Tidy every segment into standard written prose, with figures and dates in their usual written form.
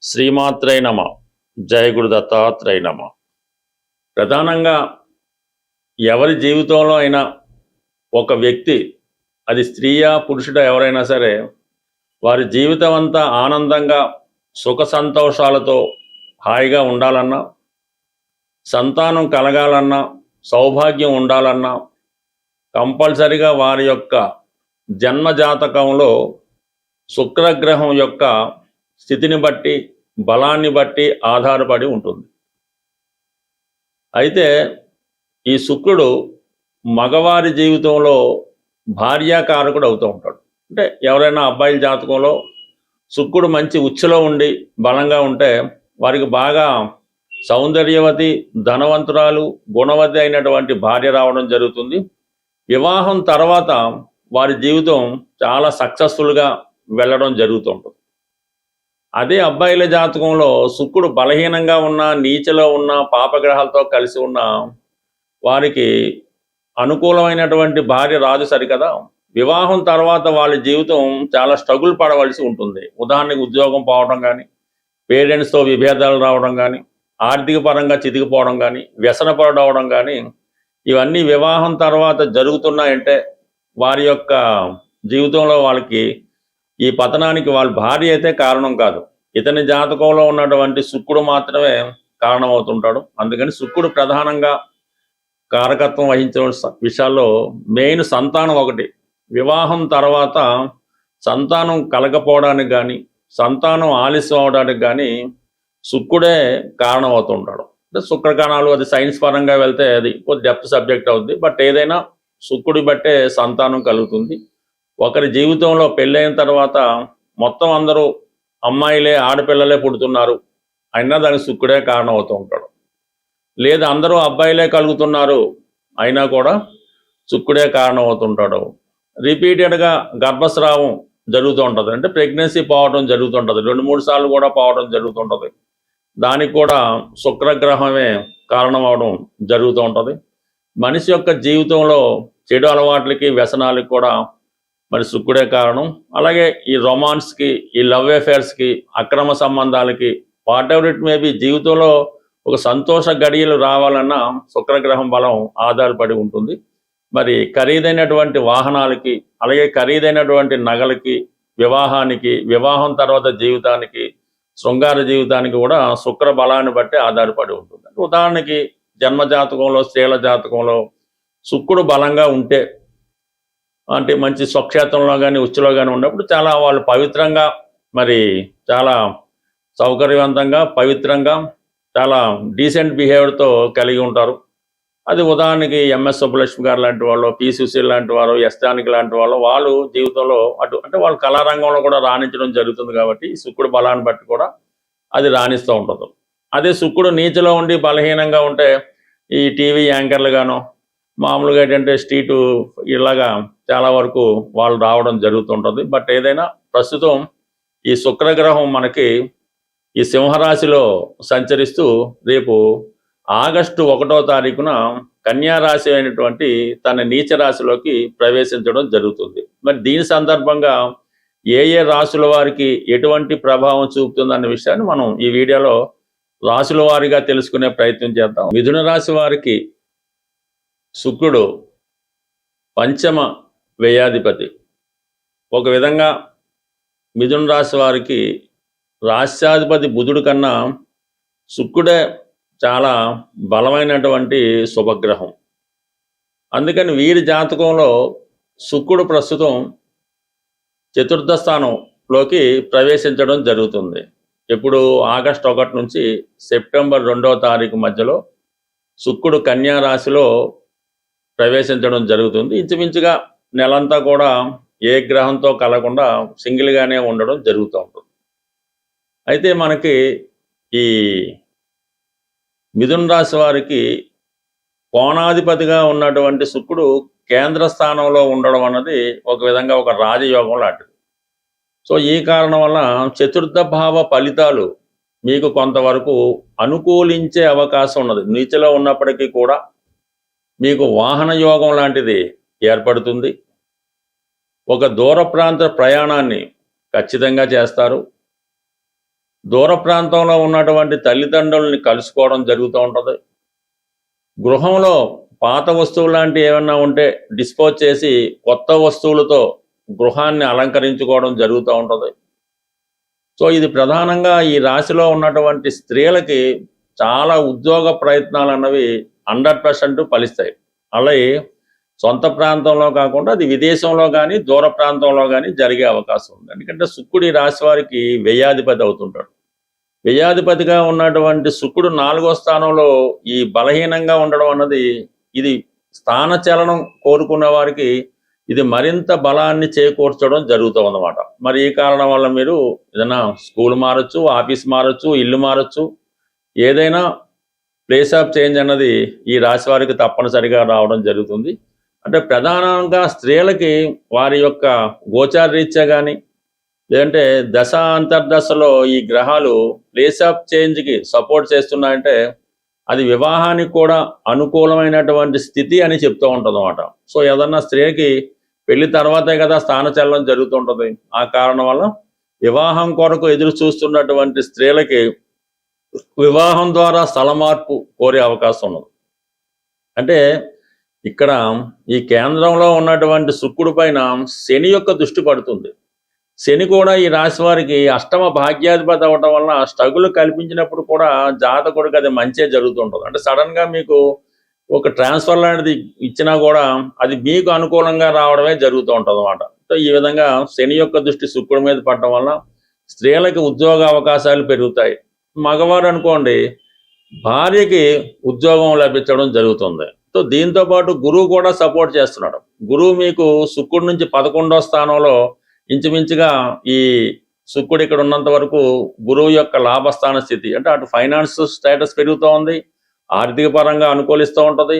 శ్రీమాత్రై నమ. జయ గురు దత్తాత్రేయ నమ. ప్రధానంగా ఎవరి జీవితంలో అయినా ఒక వ్యక్తి, అది స్త్రీయా పురుషుడా ఎవరైనా సరే, వారి జీవితం అంతా ఆనందంగా సుఖ సంతోషాలతో హాయిగా ఉండాలన్నా, సంతానం కలగాలన్నా, సౌభాగ్యం ఉండాలన్నా కంపల్సరిగా వారి యొక్క జన్మజాతకంలో శుక్రగ్రహం యొక్క స్థితిని బట్టి, బలాన్ని బట్టి ఆధారపడి ఉంటుంది. అయితే ఈ శుక్రుడు మగవారి జీవితంలో భార్యాకారకుడు అవుతూ ఉంటాడు. అంటే ఎవరైనా అబ్బాయిల జాతకంలో శుక్రుడు మంచి ఉచ్చులో ఉండి బలంగా ఉంటే వారికి బాగా సౌందర్యవతి, ధనవంతురాలు, గుణవతి అయినటువంటి భార్య రావడం జరుగుతుంది. వివాహం తర్వాత వారి జీవితం చాలా సక్సెస్ఫుల్గా వెళ్ళడం జరుగుతుంటుంది. అదే అబ్బాయిల జాతకంలో శుక్రుడు బలహీనంగా ఉన్న, నీచలో ఉన్న, పాపగ్రహాలతో కలిసి ఉన్న వారికి అనుకూలమైనటువంటి భార్య రాదు సరికదా. వివాహం తర్వాత వాళ్ళ జీవితం చాలా స్ట్రగుల్ పడవలసి ఉంటుంది. ఉదాహరణకు ఉద్యోగం పోవడం కానీ, పేరెంట్స్తో విభేదాలు రావడం కానీ, ఆర్థిక పరంగా చితికిపోవడం కానీ, వ్యసనపడవడం కానీ, ఇవన్నీ వివాహం తర్వాత జరుగుతున్నాయంటే వారి యొక్క జీవితంలో వాళ్ళకి ఈ పతనానికి వాళ్ళ భార్య అయితే కారణం కాదు. ఇతని జాతకంలో ఉన్నటువంటి శుక్రుడు మాత్రమే కారణమవుతుంటాడు. అందుకని శుక్రుడు ప్రధానంగా కారకత్వం వహించిన విషయాల్లో మెయిన్ సంతానం ఒకటి. వివాహం తర్వాత సంతానం కలగపోవడానికి కానీ, సంతానం ఆలస్యం అవడానికి కానీ శుక్రుడే కారణం అవుతుంటాడు. అంటే శుక్రకణాలు, అది సైన్స్ పరంగా వెళ్తే అది డెప్త్ సబ్జెక్ట్ అవుతుంది. బట్ ఏదైనా శుక్రుడి బట్టే సంతానం కలుగుతుంది. ఒకరి జీవితంలో పెళ్ళైన తర్వాత మొత్తం అందరూ అమ్మాయిలే, ఆడపిల్లలే పుడుతున్నారు అయినా దానికి శుక్రుడే కారణం అవుతూ ఉంటాడు. లేదా అందరూ అబ్బాయిలే కలుగుతున్నారు అయినా కూడా శుక్రుడే కారణం అవుతుంటాడు. రిపీటెడ్గా గర్భస్రావం జరుగుతూ ఉంటుంది, అంటే ప్రెగ్నెన్సీ పోవడం జరుగుతుంటుంది, 2-3 సార్లు కూడా పోవడం జరుగుతుంటుంది. దానికి కూడా శుక్రగ్రహమే కారణం అవడం జరుగుతూ ఉంటుంది. మనిషి యొక్క జీవితంలో చెడు అలవాట్లకి, వ్యసనాలకి కూడా మరి శుక్రుడే కారణం. అలాగే ఈ రొమాన్స్కి, ఈ లవ్ అఫేర్స్కి, అక్రమ సంబంధాలకి, వాట్ ఎవర్ ఇట్ మేబీ, జీవితంలో ఒక సంతోష గడియలు రావాలన్నా శుక్రగ్రహం బలం ఆధారపడి ఉంటుంది. మరి ఖరీదైనటువంటి వాహనాలకి, అలాగే ఖరీదైనటువంటి నగలకి, వివాహానికి, వివాహం తర్వాత జీవితానికి, శృంగార జీవితానికి కూడా శుక్ర బలాన్ని బట్టి ఆధారపడి ఉంటుంది. ఉదాహరణకి జన్మజాతకంలో, స్త్రీల జాతకంలో శుక్రుడు బలంగా ఉంటే, అంటే మంచి స్వక్షేత్రంలో కానీ, ఉచ్చులో కానీ ఉన్నప్పుడు చాలా వాళ్ళు పవిత్రంగా, మరి చాలా సౌకర్యవంతంగా, పవిత్రంగా, చాలా డీసెంట్ బిహేవియర్తో కలిగి ఉంటారు. అది ఉదాహరణకి ఎంఎస్ సుబ్బలక్ష్మి గారు లాంటి వాళ్ళు, పి సుశీల్ లాంటి వారు, ఎస్ జానకి లాంటి వాళ్ళు జీవితంలో అంటే వాళ్ళు కళారంగంలో కూడా రాణించడం జరుగుతుంది. కాబట్టి ఈ శుక్రుడు బలాన్ని బట్టి కూడా అది రాణిస్తూ ఉంటుంది. అదే శుక్రుడు నీచలో ఉండి బలహీనంగా ఉంటే ఈ టీవీ యాంకర్లుగానో, మామూలుగా ఏంటంటే స్ట్రీటు, ఇలాగా చాలా వరకు వాళ్ళు రావడం జరుగుతుంటుంది. బట్ ఏదైనా ప్రస్తుతం ఈ శుక్రగ్రహం మనకి ఈ సింహరాశిలో సంచరిస్తూ రేపు ఆగస్టు 1వ తారీఖున కన్యారాశి అయినటువంటి తన నీచ రాశిలోకి ప్రవేశించడం జరుగుతుంది. మరి దీని సందర్భంగా ఏ ఏ రాశుల వారికి ఎటువంటి ప్రభావం చూపుతుందన్న విషయాన్ని మనం ఈ వీడియోలో రాశుల వారిగా తెలుసుకునే ప్రయత్నం చేద్దాం. మిథున రాశి వారికి శుక్రుడు పంచమ వ్యయాధిపతి. ఒక విధంగా మిథున రాశి వారికి రాశ్యాధిపతి బుధుడు కన్నా శుక్రుడే చాలా బలమైనటువంటి శుభగ్రహం. అందుకని వీరి జాతకంలో శుక్రుడు ప్రస్తుతం 4వ స్థానంలోకి ప్రవేశించడం జరుగుతుంది. ఇప్పుడు ఆగస్టు 1 నుంచి సెప్టెంబర్ 2వ తారీఖు మధ్యలో శుక్రుడు కన్యా రాశిలో ప్రవేశించడం జరుగుతుంది. ఇంచుమించుగా నెలంతా కూడా ఏ గ్రహంతో కలగకుండా సింగిల్గానే ఉండడం జరుగుతూ ఉంటుంది. అయితే మనకి ఈ మిథున రాశి వారికి కోణాధిపతిగా ఉన్నటువంటి శుక్రుడు కేంద్ర స్థానంలో ఉండడం అన్నది ఒక విధంగా ఒక రాజయోగం లాంటిది. సో ఈ కారణం వల్ల 4వ భావ ఫలితాలు మీకు కొంతవరకు అనుకూలించే అవకాశం ఉన్నది. నీచలో ఉన్నప్పటికీ కూడా మీకు వాహన యోగం లాంటిది ఏర్పడుతుంది. ఒక దూర ప్రాంత ప్రయాణాన్ని ఖచ్చితంగా చేస్తారు. దూర ప్రాంతంలో ఉన్నటువంటి తల్లిదండ్రుల్ని కలుసుకోవడం జరుగుతూ ఉంటుంది. గృహంలో పాత వస్తువులు లాంటివి ఏమన్నా ఉంటే డిస్పోజ్ చేసి కొత్త వస్తువులతో గృహాన్ని అలంకరించుకోవడం జరుగుతూ ఉంటుంది. సో ఇది ప్రధానంగా ఈ రాశిలో ఉన్నటువంటి స్త్రీలకి చాలా ఉద్యోగ ప్రయత్నాలు అన్నవి 100% ఫలిస్తాయి. అలాగే సొంత ప్రాంతంలో కాకుండా అది విదేశంలో కానీ దూర ప్రాంతంలో కానీ జరిగే అవకాశం ఉంది. ఎందుకంటే శుక్రుడు ఈ రాశి వారికి వ్యయాధిపతి అవుతుంటాడు. వ్యయాధిపతిగా ఉన్నటువంటి శుక్రుడు 4వ స్థానంలో ఈ బలహీనంగా ఉండడం అన్నది ఇది స్థానచలనం కోరుకున్న వారికి ఇది మరింత బలాన్ని చేకూర్చడం జరుగుతూ అన్నమాట. మరి ఈ కారణం వల్ల మీరు ఏదైనా స్కూల్ మారచ్చు, ఆఫీస్ మారచ్చు, ఇల్లు మారచ్చు, ఏదైనా ప్లేస్ ఆఫ్ చేంజ్ అన్నది ఈ రాశి వారికి తప్పనిసరిగా రావడం జరుగుతుంది. అంటే ప్రధానంగా స్త్రీలకి వారి యొక్క గోచార రీత్యా కానీ లేదంటే దశ అంతర్దశలో ఈ గ్రహాలు ప్లేస్ ఆఫ్ చేంజ్కి సపోర్ట్ చేస్తున్నాయంటే అది వివాహానికి కూడా అనుకూలమైనటువంటి స్థితి అని చెప్తూ ఉంటుంది అన్నమాట. సో ఏదన్నా స్త్రీకి పెళ్లి తర్వాతే కదా స్థానచలనం జరుగుతుంటుంది. ఆ కారణం వల్ల వివాహం కొరకు ఎదురు చూస్తున్నటువంటి స్త్రీలకి వివాహం ద్వారా స్థల మార్పు కోరే అవకాశం ఉన్నది. అంటే ఇక్కడ ఈ కేంద్రంలో ఉన్నటువంటి శుక్రుడి పైన శని యొక్క దృష్టి పడుతుంది. శని కూడా ఈ రాశి వారికి అష్టమ భాగ్యాధిపతి అవ్వటం వల్ల స్ట్రగుల్ కల్పించినప్పుడు కూడా జాతకుడికి అది మంచే జరుగుతుంటుంది. అంటే సడన్గా మీకు ఒక ట్రాన్స్ఫర్ లాంటిది ఇచ్చినా కూడా అది మీకు అనుకూలంగా రావడమే జరుగుతూ ఉంటుంది అన్నమాట. సో ఈ విధంగా శని యొక్క దృష్టి శుక్రుడి మీద పడటం వల్ల స్త్రీలకి ఉద్యోగ అవకాశాలు పెరుగుతాయి. మగవారు అనుకోండి భార్యకి ఉద్యోగం లభించడం జరుగుతుంది. సో దీంతో పాటు గురువు కూడా సపోర్ట్ చేస్తున్నాడు. గురువు మీకు శుక్రుడి నుంచి 11వ స్థానంలో ఇంచుమించుగా ఈ శుక్రుడు ఇక్కడ ఉన్నంత వరకు గురువు యొక్క లాభస్థాన స్థితి అంటే అటు ఫైనాన్స్ స్టేటస్ పెరుగుతూ ఉంది, ఆర్థిక పరంగా అనుకూలిస్తూ ఉంటుంది,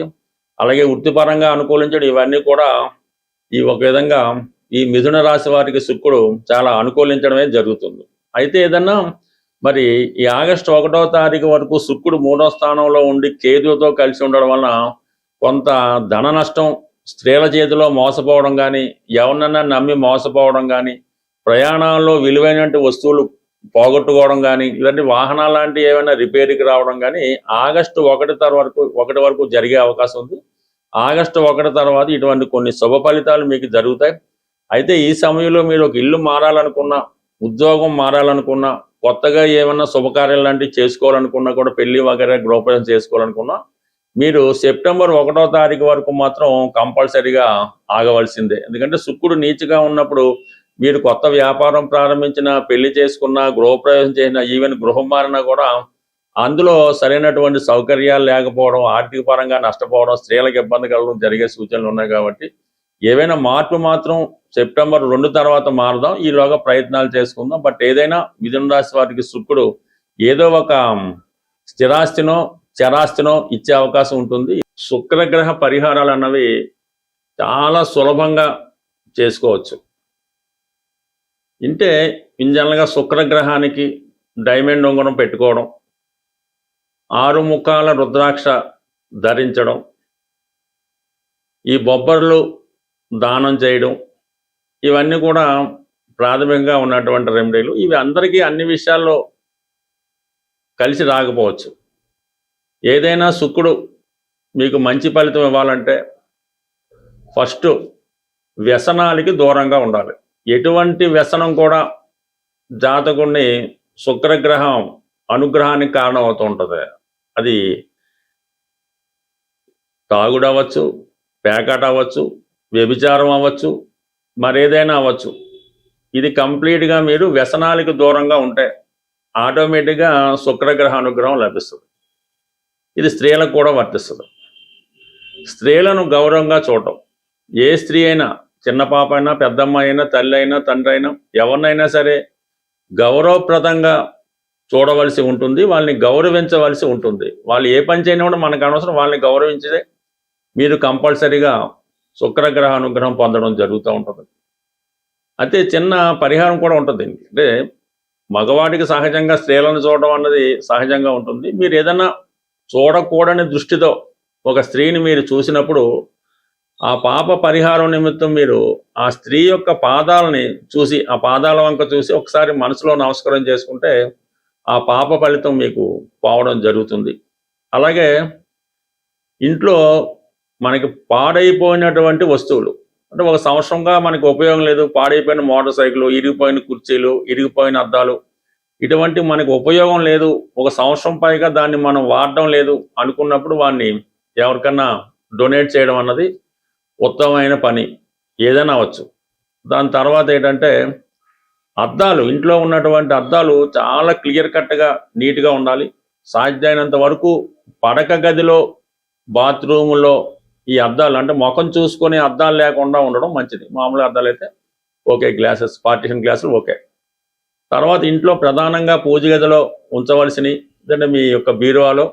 అలాగే వృత్తిపరంగా అనుకూలించడం ఇవన్నీ కూడా ఈ ఒక విధంగా ఈ మిథున రాశి వారికి శుక్రుడు చాలా అనుకూలించడమే జరుగుతుంది. అయితే ఏదన్నా మరి ఈ ఆగస్టు 1వ తారీఖు వరకు శుక్రుడు 3వ స్థానంలో ఉండి కేతువుతో కలిసి ఉండడం వలన కొంత ధన నష్టం, స్త్రీల చేతిలో మోసపోవడం కానీ, ఎవరినన్నా నమ్మి మోసపోవడం కానీ, ప్రయాణాల్లో విలువైన వస్తువులు పోగొట్టుకోవడం కానీ, ఇలాంటి వాహనాలు లాంటివి ఏమైనా రిపేర్కి రావడం కానీ ఆగస్టు 1 వరకు జరిగే అవకాశం ఉంది. ఆగస్టు 1 తర్వాత ఇటువంటి కొన్ని శుభ ఫలితాలు మీకు జరుగుతాయి. అయితే ఈ సమయంలో మీరు ఒక ఇల్లు మారాలనుకున్నా, ఉద్యోగం మారాలనుకున్నా, కొత్తగా ఏమైనా శుభకార్యాలు లాంటివి చేసుకోవాలనుకున్నా కూడా పెళ్లి వగైరా గృహప్రవేశం చేసుకోవాలనుకున్నా మీరు సెప్టెంబర్ 1వ తారీఖు వరకు మాత్రం కంపల్సరీగా ఆగవలసిందే. ఎందుకంటే శుక్రుడు నీచగా ఉన్నప్పుడు మీరు కొత్త వ్యాపారం ప్రారంభించిన, పెళ్లి చేసుకున్నా, గృహప్రవేశం చేసినా, ఈవెన్ గృహం మారినా కూడా అందులో సరైనటువంటి సౌకర్యాలు లేకపోవడం, ఆర్థిక పరంగా నష్టపోవడం, స్త్రీలకు ఇబ్బంది కలగడం జరిగే సూచనలు ఉన్నాయి. కాబట్టి ఏవైనా మార్పు మాత్రం సెప్టెంబర్ 2 తర్వాత మారదాం, ఈలోగా ప్రయత్నాలు చేసుకుందాం. బట్ ఏదైనా మిథున రాశి వారికి శుక్రుడు ఏదో ఒక స్థిరాస్తినో చరాస్తినో ఇచ్చే అవకాశం ఉంటుంది. శుక్రగ్రహ పరిహారాలు అన్నవి చాలా సులభంగా చేసుకోవచ్చు. అంటే ఇంజనల్గా శుక్రగ్రహానికి డైమండ్ ఉంగరం పెట్టుకోవడం, 6 ముఖాల రుద్రాక్ష ధరించడం, ఈ బొబ్బర్లు దానం చేయడం, ఇవన్నీ కూడా ప్రాథమికంగా ఉన్నటువంటి రెమెడీలు. ఇవి అందరికీ అన్ని విషయాల్లో కలిసి రాకపోవచ్చు. ఏదైనా శుక్రుడు మీకు మంచి ఫలితం ఇవ్వాలంటే ఫస్ట్ వ్యసనాలకి దూరంగా ఉండాలి. ఎటువంటి వ్యసనం కూడా జాతకుడిని శుక్రగ్రహం అనుగ్రహానికి కారణం అవుతూ ఉంటుంది. అది తాగుడు అవ్వచ్చు, పేకాట అవ్వచ్చు, వ్యభిచారం అవ్వచ్చు, మరేదైనా అవ్వచ్చు. ఇది కంప్లీట్గా మీరు వ్యసనాలకు దూరంగా ఉంటే ఆటోమేటిక్గా శుక్రగ్రహ అనుగ్రహం లభిస్తుంది. ఇది స్త్రీలకు కూడా వర్తిస్తుంది. స్త్రీలను గౌరవంగా చూడటం, ఏ స్త్రీ అయినా, చిన్న పాప అయినా, పెద్దమ్మ అయినా, తల్లి అయినా, తండ్రి అయినా, ఎవరినైనా సరే గౌరవప్రదంగా చూడవలసి ఉంటుంది, వాళ్ళని గౌరవించవలసి ఉంటుంది. వాళ్ళు ఏ పని చేయని కూడా మనకు అనవసరం, వాళ్ళని గౌరవించదే మీరు కంపల్సరీగా శుక్రగ్రహ అనుగ్రహం పొందడం జరుగుతూ ఉంటుంది. అయితే చిన్న పరిహారం కూడా ఉంటుంది. అంటే మగవాడికి సహజంగా స్త్రీలను చూడడం అన్నది సహజంగా ఉంటుంది. మీరు ఏదైనా చూడకూడని దృష్టితో ఒక స్త్రీని మీరు చూసినప్పుడు ఆ పాప పరిహారం నిమిత్తం మీరు ఆ స్త్రీ యొక్క పాదాలని చూసి, ఆ పాదాల వంక చూసి ఒకసారి మనసులో నమస్కారం చేసుకుంటే ఆ పాప ఫలితం మీకు పోవడం జరుగుతుంది. అలాగే ఇంట్లో మనకి పాడైపోయినటువంటి వస్తువులు, అంటే ఒక సంవత్సరంగా మనకి ఉపయోగం లేదు, పాడైపోయిన మోటార్ సైకిల్, ఇరిగిపోయిన కుర్చీలు, ఇరిగిపోయిన అద్దాలు, ఇటువంటి మనకు ఉపయోగం లేదు, ఒక సంవత్సరం పైగా దాన్ని మనం వాడడం లేదు అనుకున్నప్పుడు వాడిని ఎవరికన్నా డొనేట్ చేయడం అన్నది ఉత్తమమైన పని, ఏదైనా అవ్వచ్చు. దాని తర్వాత ఏంటంటే అద్దాలు, ఇంట్లో ఉన్నటువంటి అద్దాలు చాలా క్లియర్ కట్గా నీట్గా ఉండాలి. సాధ్యమైనంత వరకు పడక గదిలో, బాత్రూములో ఈ అద్దాలు, అంటే ముఖం చూసుకొని అద్దాలు లేకుండా ఉండడం మంచిది. మామూలు అద్దాలు అయితే ఓకే, గ్లాసెస్, పార్టిషన్ గ్లాసులు ఓకే. తర్వాత ఇంట్లో ప్రధానంగా పూజ గదిలో ఉంచవలసినవి అంటే మీ యొక్క బీరువాలో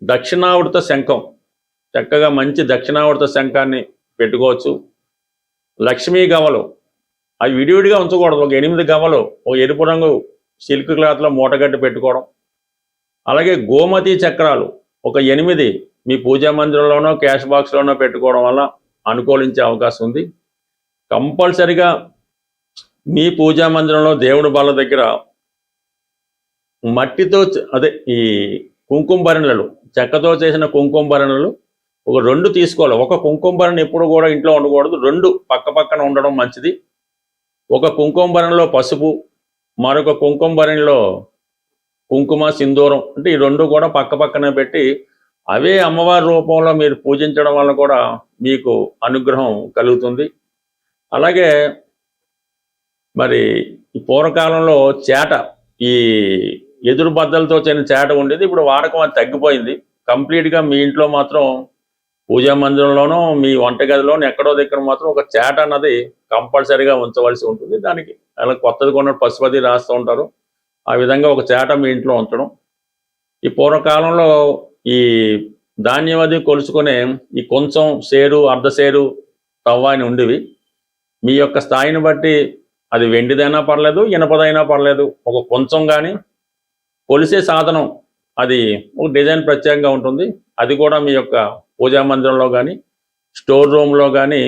దక్షిణావృత శంఖం, చక్కగా మంచి దక్షిణావృత శంఖాన్ని పెట్టుకోవచ్చు. లక్ష్మీ గవలు, అవి విడివిడిగా ఉంచకూడదు. ఒక 8 గవలు ఒక ఎరుపు రంగు సిల్క్ క్లాత్లో మూటగట్టి పెట్టుకోవడం. అలాగే గోమతి చక్రాలు ఒక 8 మీ పూజా మందిరంలోనో క్యాష్ బాక్స్లోనో పెట్టుకోవడం వల్ల అనుకూలించే అవకాశం ఉంది. కంపల్సరిగా మీ పూజా మందిరంలో దేవుడి బల్ల దగ్గర మట్టితో అదే ఈ కుంకుమ భరణలు, చెక్కతో చేసిన కుంకుమ భరణలు ఒక 2 తీసుకోవాలి. ఒక కుంకుమ భరణ ఎప్పుడు కూడా ఇంట్లో ఉండకూడదు, 2 పక్క పక్కన ఉండడం మంచిది. ఒక కుంకుమ భరణలో పసుపు, మరొక కుంకుమ భరణలో కుంకుమ, సింధూరం, అంటే ఈ 2 కూడా పక్క పక్కనే పెట్టి అవే అమ్మవారి రూపంలో మీరు పూజించడం వల్ల కూడా మీకు అనుగ్రహం కలుగుతుంది. అలాగే మరి ఈ పూర్వకాలంలో చేట, ఈ ఎదురు బద్దలతో చేసిన చేట ఉండేది, ఇప్పుడు వాడకం అది తగ్గిపోయింది. కంప్లీట్గా మీ ఇంట్లో మాత్రం పూజా మందిరంలోనో మీ వంటగదిలోనో ఎక్కడో దగ్గర మాత్రం ఒక చేట అన్నది కంపల్సరీగా ఉంచవలసి ఉంటుంది. దానికి అలా కొత్తది కొన్న పశుపతి రాస్తూ ఉంటారు, ఆ విధంగా ఒక చేట మీ ఇంట్లో ఉంచడం. ఈ పూర్వకాలంలో ఈ ధాన్యం అది కొలుచుకునే ఈ కొంచెం సేరు, అర్ధ సేరు తవ్వ అని ఉండేవి. మీ యొక్క స్థాయిని బట్టి అది వెండిదైనా పర్లేదు, ఇనపదైనా పర్లేదు, ఒక కొంచెం కానీ కొలిసే సాధనం అది ఒక డిజైన్ ప్రత్యేకంగా ఉంటుంది. అది కూడా మీ యొక్క పూజా మందిరంలో కానీ స్టోర్ రూమ్లో కానీ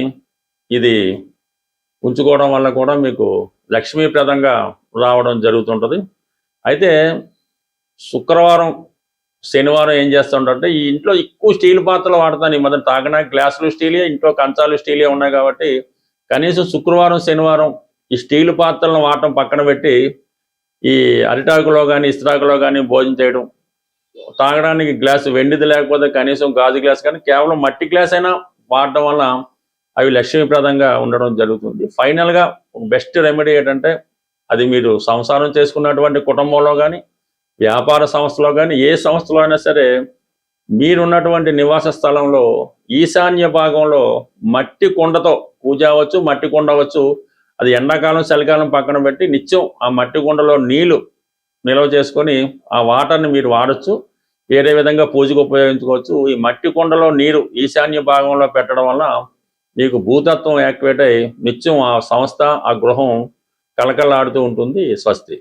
ఇది ఉంచుకోవడం వల్ల కూడా మీకు లక్ష్మీప్రదంగా రావడం జరుగుతుంటుంది. అయితే శుక్రవారం, శనివారం ఏం చేస్తుంటే ఈ ఇంట్లో ఎక్కువ స్టీల్ పాత్రలు వాడతాను. ఈ మధ్య తాగడానికి గ్లాసులు స్టీలే, ఇంట్లో కంచాలు స్టీలే ఉన్నాయి కాబట్టి కనీసం శుక్రవారం, శనివారం ఈ స్టీల్ పాత్రలను వాడటం పక్కన పెట్టి ఈ అరిటాకులో కానీ ఇస్త్రాకులో కానీ భోజనం చేయడం. తాగడానికి గ్లాసు వెండిది లేకపోతే కనీసం గాజు గ్లాస్ కానీ కేవలం మట్టి గ్లాస్ అయినా వాడటం వల్ల అవి లక్ష్మీప్రదంగా ఉండడం జరుగుతుంది. ఫైనల్గా బెస్ట్ రెమెడీ ఏంటంటే అది మీరు సంసారం చేసుకున్నటువంటి కుటుంబంలో కానీ వ్యాపార సంస్థలో కానీ ఏ సంస్థలో అయినా సరే మీరున్నటువంటి నివాస స్థలంలో ఈశాన్య భాగంలో మట్టి కుండతో పూజ అవ్వచ్చు, మట్టి కుండ అవ్వచ్చు, అది ఎండాకాలం చలికాలం పక్కన పెట్టి నిత్యం ఆ మట్టి కుండలో నీళ్లు నిల్వ చేసుకొని ఆ వాటర్ని మీరు వాడచ్చు. వేరే విధంగా పూజకు ఉపయోగించుకోవచ్చు. ఈ మట్టి కుండలో నీరు ఈశాన్య భాగంలో పెట్టడం వల్ల మీకు భూతత్వం యాక్టివేట్ అయ్యి నిత్యం ఆ సంస్థ, ఆ గృహం కలకలాడుతూ ఉంటుంది. స్వస్తి.